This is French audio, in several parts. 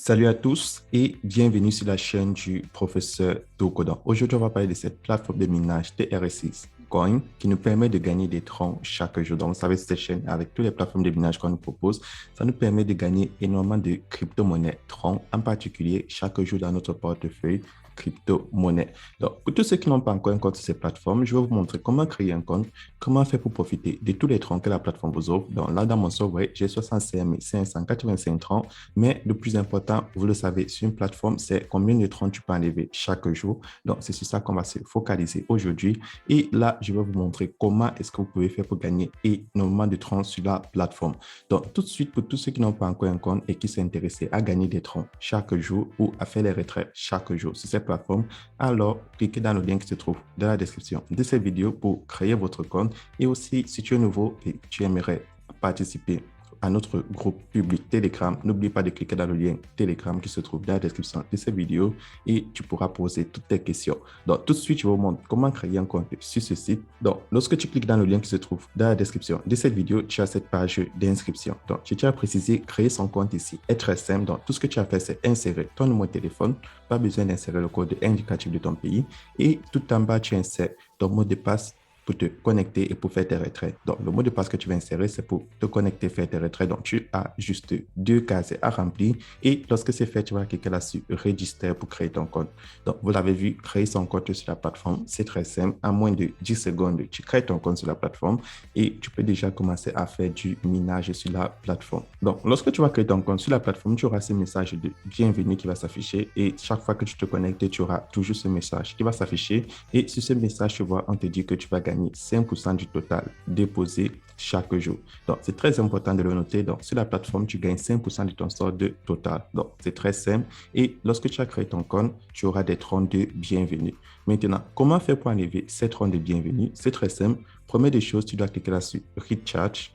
Salut à tous et bienvenue sur la chaîne du professeur Tokodan. Aujourd'hui, on va parler de cette plateforme de minage TRX Coin qui nous permet de gagner des troncs chaque jour. Donc, vous savez, cette chaîne, avec toutes les plateformes de minage qu'on nous propose, ça nous permet de gagner énormément de crypto-monnaies troncs, en particulier chaque jour dans notre portefeuille crypto-monnaie. Donc, pour tous ceux qui n'ont pas encore un compte sur ces plateformes, je vais vous montrer comment créer un compte, comment faire pour profiter de tous les troncs que la plateforme vous offre. Donc, là, dans mon serveur, j'ai 65 585 troncs, mais le plus important, vous le savez, sur une plateforme, c'est combien de troncs tu peux enlever chaque jour. Donc, c'est sur ça qu'on va se focaliser aujourd'hui. Et là, je vais vous montrer comment est-ce que vous pouvez faire pour gagner énormément de troncs sur la plateforme. Donc, tout de suite, pour tous ceux qui n'ont pas encore un compte et qui sont intéressés à gagner des troncs chaque jour ou à faire les retraits chaque jour sur cette plateforme, alors cliquez dans le lien qui se trouve dans la description de cette vidéo pour créer votre compte. Et aussi, si tu es nouveau et tu aimerais participer à notre groupe public Telegram, n'oublie pas de cliquer dans le lien Telegram qui se trouve dans la description de cette vidéo et tu pourras poser toutes tes questions. Donc, tout de suite, je vous montre comment créer un compte sur ce site. Donc, lorsque tu cliques dans le lien qui se trouve dans la description de cette vidéo, tu as cette page d'inscription. Donc, je tiens à préciser, créer son compte ici est très simple. Donc, tout ce que tu as fait, c'est insérer ton numéro de téléphone. Pas besoin d'insérer le code indicatif de ton pays. Et tout en bas, tu insères ton mot de passe pour te connecter et pour faire tes retraits. Donc, le mot de passe que tu vas insérer, c'est pour te connecter, faire tes retraits. Donc, tu as juste deux cases à remplir. Et lorsque c'est fait, tu vas cliquer là sur Register pour créer ton compte. Donc, vous l'avez vu, créer son compte sur la plateforme, c'est très simple. En moins de 10 secondes, tu crées ton compte sur la plateforme et tu peux déjà commencer à faire du minage sur la plateforme. Donc, lorsque tu vas créer ton compte sur la plateforme, tu auras ce message de bienvenue qui va s'afficher. Et chaque fois que tu te connectes, tu auras toujours ce message qui va s'afficher. Et sur ce message, tu vois, on te dit que tu vas gagner 5% du total déposé chaque jour. Donc, c'est très important de le noter. Donc, sur la plateforme, tu gagnes 5% de ton solde total. Donc, c'est très simple. Et lorsque tu as créé ton compte, tu auras des troncs de bienvenue. Maintenant, comment faire pour enlever ces troncs de bienvenue? C'est très simple. Première des choses, tu dois cliquer là sur Recharge.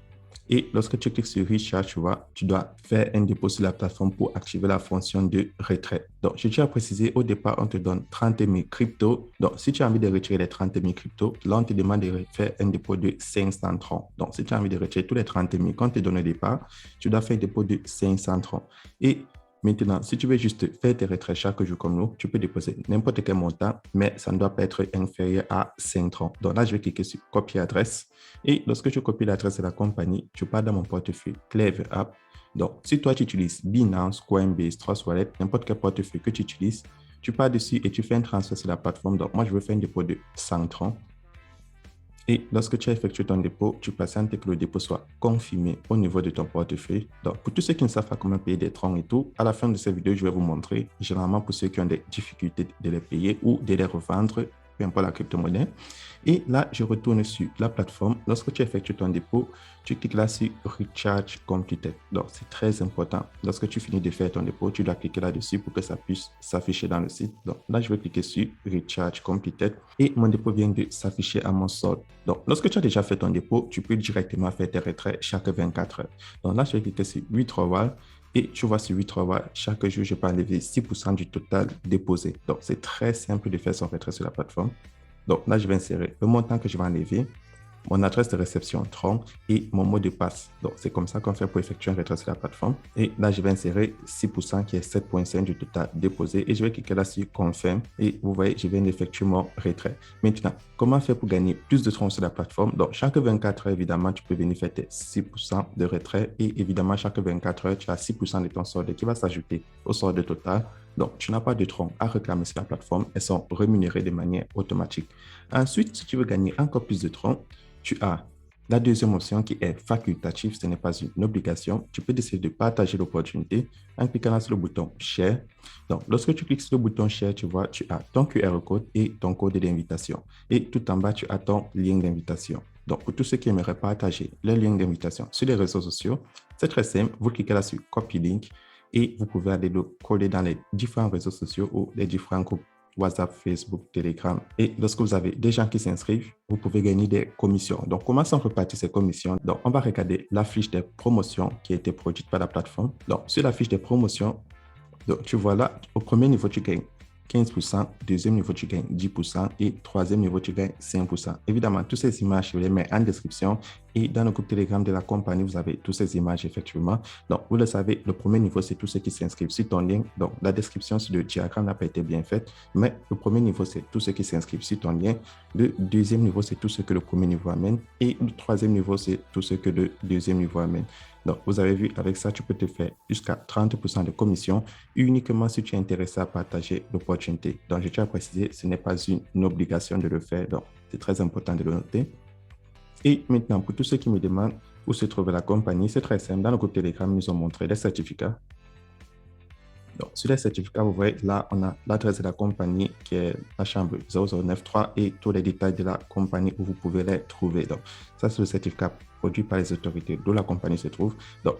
Et lorsque tu cliques sur Recharge, tu vois, tu dois faire un dépôt sur la plateforme pour activer la fonction de retrait. Donc, je tiens à préciser, au départ, on te donne 30 000 cryptos. Donc, si tu as envie de retirer les 30 000 cryptos, là, on te demande de faire un dépôt de 500 troncs. Donc, si tu as envie de retirer tous les 30 000 qu'on te donne au départ, tu dois faire un dépôt de 500 troncs. Et maintenant, si tu veux juste faire tes retraits chaque jour comme nous, tu peux déposer n'importe quel montant, mais ça ne doit pas être inférieur à 5 troncs. Donc là, je vais cliquer sur copier adresse. Et lorsque tu copies l'adresse de la compagnie, tu pars dans mon portefeuille Clever App. Donc, si toi, tu utilises Binance, Coinbase, Trust Wallet, n'importe quel portefeuille que tu utilises, tu pars dessus et tu fais un transfert sur la plateforme. Donc, moi, je veux faire un dépôt de 100 troncs. Et lorsque tu as effectué ton dépôt, tu patientes que le dépôt soit confirmé au niveau de ton portefeuille. Donc, pour tous ceux qui ne savent pas comment payer des troncs et tout, à la fin de cette vidéo, je vais vous montrer, généralement pour ceux qui ont des difficultés de les payer ou de les revendre, peu importe la crypto-monnaie. Et là, je retourne sur la plateforme. Lorsque tu effectues ton dépôt, tu cliques là sur Recharge Completed. Donc, c'est très important. Lorsque tu finis de faire ton dépôt, tu dois cliquer là-dessus pour que ça puisse s'afficher dans le site. Donc, là, je vais cliquer sur Recharge Completed et mon dépôt vient de s'afficher à mon solde. Donc, lorsque tu as déjà fait ton dépôt, tu peux directement faire tes retraits chaque 24 heures. Donc là, je vais cliquer sur Withdrawal. Et tu vois sur Withdrawal, chaque jour, je peux enlever 6% du total déposé. Donc, c'est très simple de faire son retrait sur la plateforme. Donc là, je vais insérer le montant que je vais enlever, mon adresse de réception Tron et mon mot de passe. Donc, c'est comme ça qu'on fait pour effectuer un retrait sur la plateforme. Et là, je vais insérer 6% qui est 7,5 du total déposé et je vais cliquer là sur Confirm. Et vous voyez, je viens d'effectuer mon retrait. Maintenant, comment faire pour gagner plus de troncs sur la plateforme? Donc, chaque 24 heures, évidemment, tu peux venir faire tes 6% de retrait et évidemment, chaque 24 heures, tu as 6% de ton solde qui va s'ajouter au solde total. Donc, tu n'as pas de troncs à réclamer sur la plateforme. Elles sont rémunérées de manière automatique. Ensuite, si tu veux gagner encore plus de troncs, tu as la deuxième option qui est facultative. Ce n'est pas une obligation. Tu peux décider de partager l'opportunité en cliquant sur le bouton Share. Donc, lorsque tu cliques sur le bouton Share, tu vois, tu as ton QR code et ton code d'invitation. Et tout en bas, tu as ton lien d'invitation. Donc, pour tous ceux qui aimeraient partager le lien d'invitation sur les réseaux sociaux, c'est très simple. Vous cliquez là sur Copy Link. Et vous pouvez aller le coller dans les différents réseaux sociaux ou les différents groupes WhatsApp, Facebook, Telegram. Et lorsque vous avez des gens qui s'inscrivent, vous pouvez gagner des commissions. Donc, comment sont réparties ces commissions? Donc, on va regarder la fiche des promotions qui a été produite par la plateforme. Donc, sur la fiche des promotions, donc, tu vois là, au premier niveau, tu gagnes 15%, deuxième niveau, tu gagnes 10% et troisième niveau, tu gagnes 5%. Évidemment, toutes ces images, je les mets en description Et dans le groupe Telegram de la compagnie, vous avez toutes ces images, effectivement. Donc, vous le savez, le premier niveau, c'est tous ceux qui s'inscrivent sur ton lien. Donc, la description sur le diagramme n'a pas été bien faite, mais le premier niveau, c'est tous ceux qui s'inscrivent sur ton lien. Le deuxième niveau, c'est tout ce que le premier niveau amène. Et le troisième niveau, c'est tout ce que le deuxième niveau amène. Donc, vous avez vu, avec ça, tu peux te faire jusqu'à 30% de commission uniquement si tu es intéressé à partager l'opportunité. Donc, je tiens à préciser, ce n'est pas une obligation de le faire. Donc, c'est très important de le noter. Et maintenant, pour tous ceux qui me demandent où se trouve la compagnie, c'est très simple. Dans le groupe Telegram, ils nous ont montré les certificats. Donc, sur les certificats, vous voyez, là, on a l'adresse de la compagnie qui est la chambre 0093 et tous les détails de la compagnie où vous pouvez les trouver. Donc, ça, c'est le certificat produit par les autorités d'où la compagnie se trouve. Donc,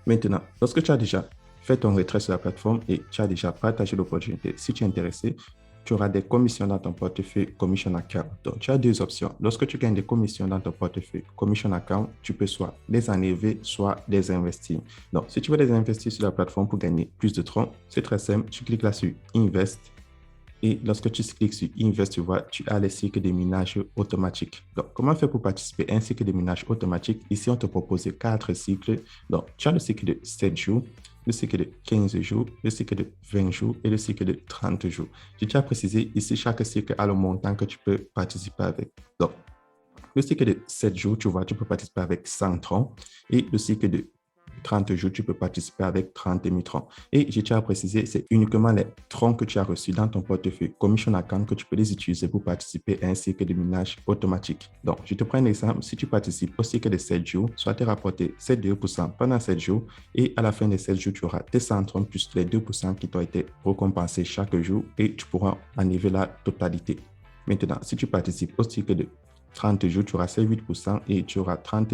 maintenant, lorsque tu as déjà fait ton retrait sur la plateforme et tu as déjà partagé l'opportunité, si tu es intéressé, tu auras des commissions dans ton portefeuille Commission Account. Donc, tu as deux options. Lorsque tu gagnes des commissions dans ton portefeuille Commission Account, tu peux soit les enlever, soit les investir. Donc, si tu veux les investir sur la plateforme pour gagner plus de troncs, c'est très simple. Tu cliques là sur Invest. Et lorsque tu cliques sur Invest, tu vois, tu as les cycles de minage automatique. Donc, comment faire pour participer à un cycle de minage automatique? Ici, on te propose 4 cycles. Donc, tu as le cycle de 7 jours, le cycle de 15 jours, le cycle de 20 jours et le cycle de 30 jours. Je tiens à préciser, ici, chaque cycle a le montant que tu peux participer avec. Donc, le cycle de 7 jours, tu vois, tu peux participer avec 100 troncs et le cycle de 30 jours, tu peux participer avec 30 000 troncs. Et je tiens à préciser, c'est uniquement les troncs que tu as reçus dans ton portefeuille Commission Account que tu peux les utiliser pour participer à un cycle de minage automatique. Donc, je te prends un exemple. Si tu participes au cycle de 7 jours, soit tu rapporté 7,2% pendant 7 jours et à la fin des 7 jours, tu auras tes 100 troncs plus les 2% qui t'ont été récompensés chaque jour et tu pourras enlever la totalité. Maintenant, si tu participes au cycle de 30 jours, tu auras ces 8% et tu auras 30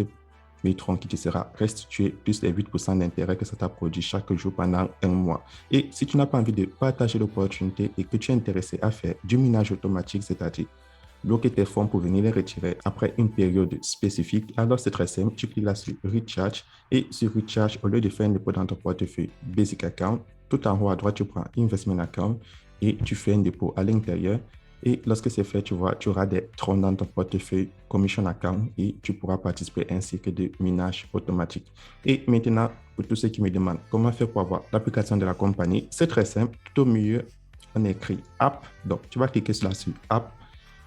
000 troncs qui te sera restitué, plus les 8% d'intérêt que ça t'a produit chaque jour pendant un mois. Et si tu n'as pas envie de partager l'opportunité et que tu es intéressé à faire du minage automatique, c'est-à-dire bloquer tes fonds pour venir les retirer après une période spécifique, alors c'est très simple. Tu cliques là sur Recharge et sur Recharge, au lieu de faire un dépôt dans ton portefeuille Basic Account, tout en haut à droite, tu prends Investment Account et tu fais un dépôt à l'intérieur. Et lorsque c'est fait, tu vois, tu auras des troncs dans ton portefeuille Commission Account et tu pourras participer à un cycle de minage automatique. Et maintenant, pour tous ceux qui me demandent comment faire pour avoir l'application de la compagnie, c'est très simple. Tout au milieu, on écrit App. Donc, tu vas cliquer sur App.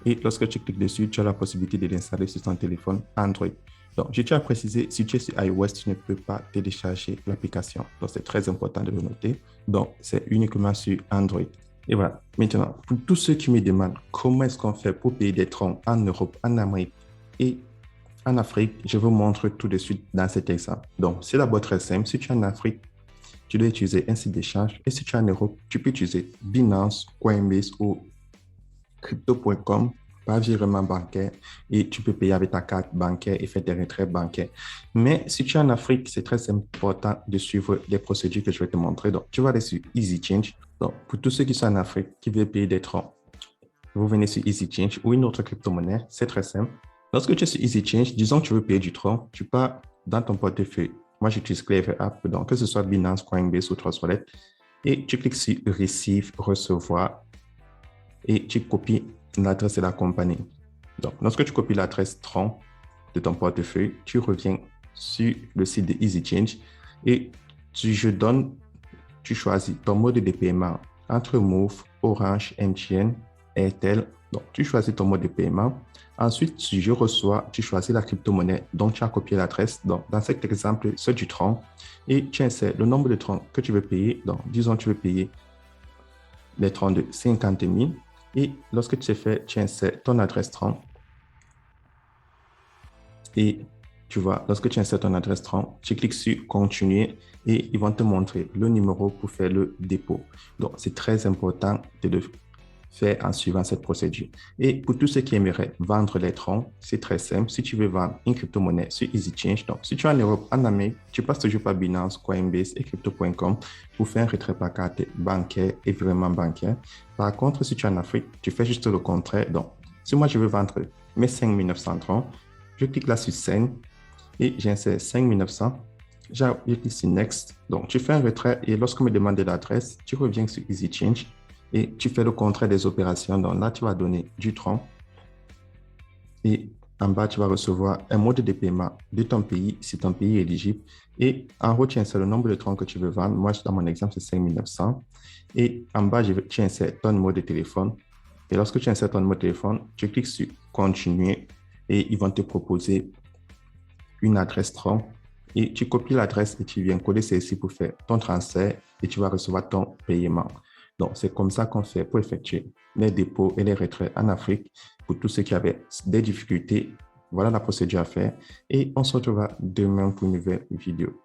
Et lorsque tu cliques dessus, tu as la possibilité de l'installer sur ton téléphone Android. Donc, je tiens à préciser, si tu es sur iOS, tu ne peux pas télécharger l'application. Donc, c'est très important de le noter. Donc, c'est uniquement sur Android. Et voilà. Maintenant, pour tous ceux qui me demandent comment est-ce qu'on fait pour payer des troncs en Europe, en Amérique et en Afrique, je vous montre tout de suite dans cet exemple. Donc, c'est d'abord très simple. Si tu es en Afrique, tu dois utiliser un site d'échange. Et si tu es en Europe, tu peux utiliser Binance, Coinbase ou Crypto.com par virement bancaire et tu peux payer avec ta carte bancaire et faire des retraits bancaires. Mais si tu es en Afrique, c'est très important de suivre les procédures que je vais te montrer. Donc, tu vas aller sur Easy Change. Donc, pour tous ceux qui sont en Afrique, qui veulent payer des troncs, vous venez sur Easy Change ou une autre crypto-monnaie. C'est très simple. Lorsque tu es sur Easy Change, disons que tu veux payer du tronc, tu pars dans ton portefeuille. Moi, j'utilise Clever App, donc que ce soit Binance, Coinbase ou Trust Wallet, et tu cliques sur Receive, recevoir, et tu copies l'adresse de la compagnie. Donc, lorsque tu copies l'adresse tronc de ton portefeuille, tu reviens sur le site de Easy Change et tu choisis ton mode de paiement entre Move, Orange, MTN, Airtel. Donc, tu choisis ton mode de paiement. Ensuite, si je reçois, tu choisis la crypto-monnaie dont tu as copié l'adresse. Donc, dans cet exemple, c'est du tronc. Et tu insères le nombre de troncs que tu veux payer. Donc, disons, tu veux payer les troncs de 50 000. Et lorsque tu fais, tu insères ton adresse tronc. Et tu vois, lorsque tu insères ton adresse tronc, tu cliques sur continuer et ils vont te montrer le numéro pour faire le dépôt. Donc, c'est très important de le faire en suivant cette procédure. Et pour tous ceux qui aimeraient vendre les troncs, c'est très simple. Si tu veux vendre une crypto-monnaie sur EasyChange, donc si tu es en Europe, en Amérique, tu passes toujours par Binance, Coinbase et Crypto.com pour faire un retrait par carte bancaire et virement bancaire. Par contre, si tu es en Afrique, tu fais juste le contraire. Donc, si moi je veux vendre mes 5 900 troncs, je clique là sur Send et j'insère 5 900. Je clique sur Next. Donc, tu fais un retrait et lorsqu'on me demande l'adresse, tu reviens sur EasyChange et tu fais le contraire des opérations. Donc là, tu vas donner du tronc et En bas, tu vas recevoir un mode de paiement de ton pays, si ton pays est éligible. Et en haut, tu insères le nombre de troncs que tu veux vendre. Moi, dans mon exemple, c'est 5900. Et en bas, tu insères ton numéro de téléphone. Et lorsque tu insères ton numéro de téléphone, tu cliques sur Continuer et ils vont te proposer une adresse tronc. Et tu copies l'adresse et tu viens coder celle-ci pour faire ton transfert et tu vas recevoir ton paiement. Donc, c'est comme ça qu'on fait pour effectuer les dépôts et les retraits en Afrique. Pour tous ceux qui avaient des difficultés, voilà la procédure à faire. Et on se retrouvera demain pour une nouvelle vidéo.